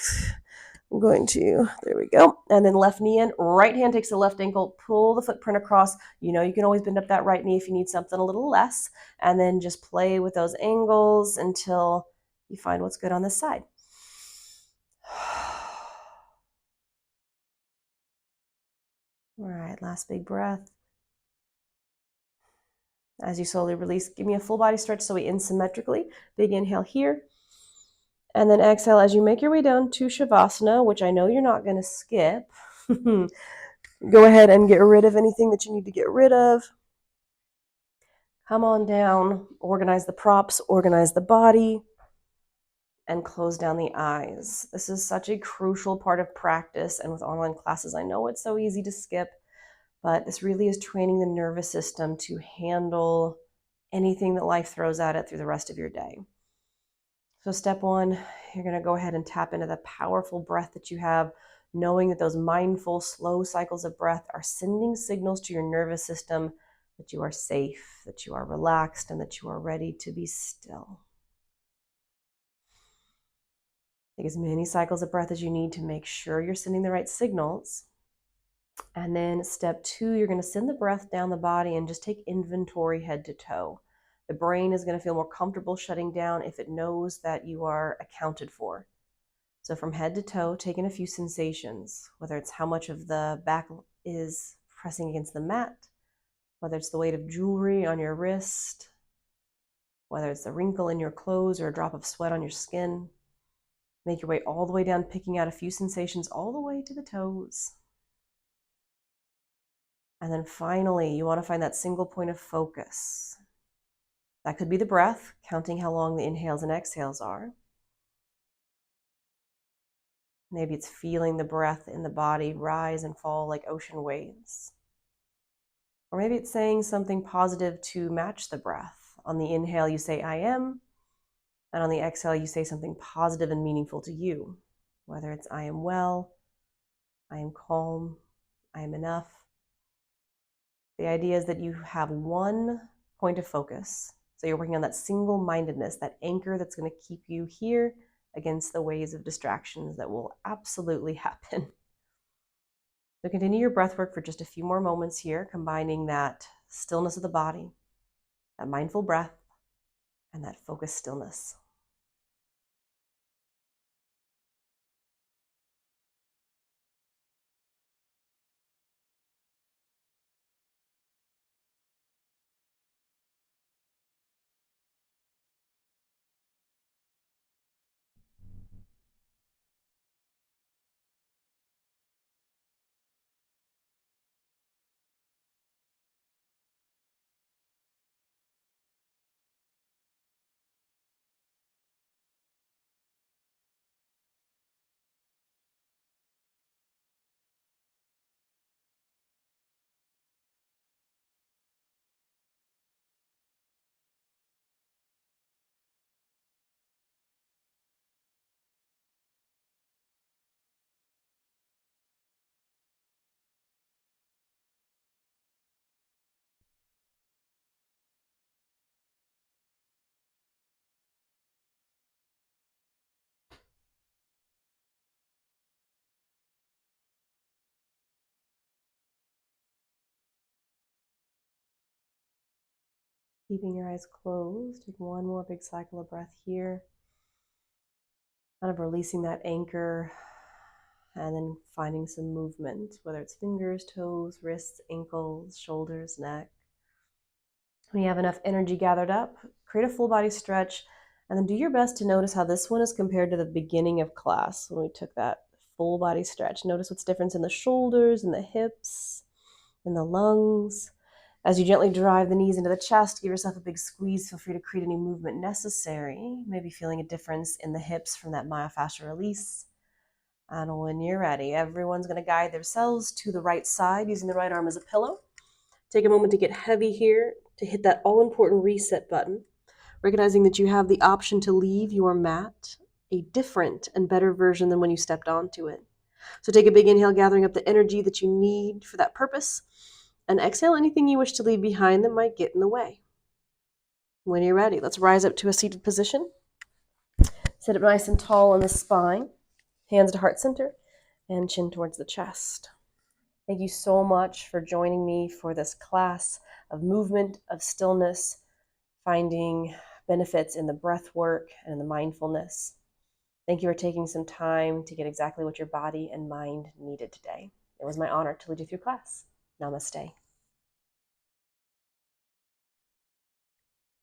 I'm going to, there we go. And then left knee in, right hand takes the left ankle, pull the footprint across. You know, you can always bend up that right knee if you need something a little less. And then just play with those angles until you find what's good on this side. All right, last big breath. As you slowly release, give me a full body stretch so we end symmetrically. Big inhale here. And then exhale as you make your way down to Shavasana, which I know you're not going to skip. Go ahead and get rid of anything that you need to get rid of. Come on down, organize the props, organize the body, and close down the eyes. This is such a crucial part of practice, and with online classes, I know it's so easy to skip, but this really is training the nervous system to handle anything that life throws at it through the rest of your day. So step one, you're going to go ahead and tap into the powerful breath that you have, knowing that those mindful, slow cycles of breath are sending signals to your nervous system that you are safe, that you are relaxed, and that you are ready to be still. Take as many cycles of breath as you need to make sure you're sending the right signals. And then step two, you're going to send the breath down the body and just take inventory head to toe. The brain is going to feel more comfortable shutting down if it knows that you are accounted for. So from head to toe, taking a few sensations, whether it's how much of the back is pressing against the mat, whether it's the weight of jewelry on your wrist, whether it's a wrinkle in your clothes or a drop of sweat on your skin. Make your way all the way down, picking out a few sensations all the way to the toes. And then finally, you want to find that single point of focus. That could be the breath, counting how long the inhales and exhales are. Maybe it's feeling the breath in the body rise and fall like ocean waves. Or maybe it's saying something positive to match the breath. On the inhale, you say, I am. And on the exhale, you say something positive and meaningful to you. Whether it's, I am well, I am calm, I am enough. The idea is that you have one point of focus. So you're working on that single-mindedness, that anchor that's going to keep you here against the waves of distractions that will absolutely happen. So continue your breath work for just a few more moments here, combining that stillness of the body, that mindful breath, and that focused stillness. Keeping your eyes closed, take one more big cycle of breath here. Kind of releasing that anchor and then finding some movement, whether it's fingers, toes, wrists, ankles, shoulders, neck. When you have enough energy gathered up, create a full body stretch, and then do your best to notice how this one is compared to the beginning of class when we took that full body stretch. Notice what's different in the shoulders and the hips and the lungs. As you gently drive the knees into the chest, give yourself a big squeeze. Feel free to create any movement necessary. Maybe feeling a difference in the hips from that myofascial release. And when you're ready, everyone's going to guide themselves to the right side using the right arm as a pillow. Take a moment to get heavy here, to hit that all-important reset button, recognizing that you have the option to leave your mat a different and better version than when you stepped onto it. So take a big inhale, gathering up the energy that you need for that purpose, and exhale anything you wish to leave behind that might get in the way. When you're ready, let's rise up to a seated position. Sit up nice and tall on the spine, hands to heart center, and chin towards the chest. Thank you so much for joining me for this class of movement, of stillness, finding benefits in the breath work and in the mindfulness. Thank you for taking some time to get exactly what your body and mind needed today. It was my honor to lead you through class. Namaste.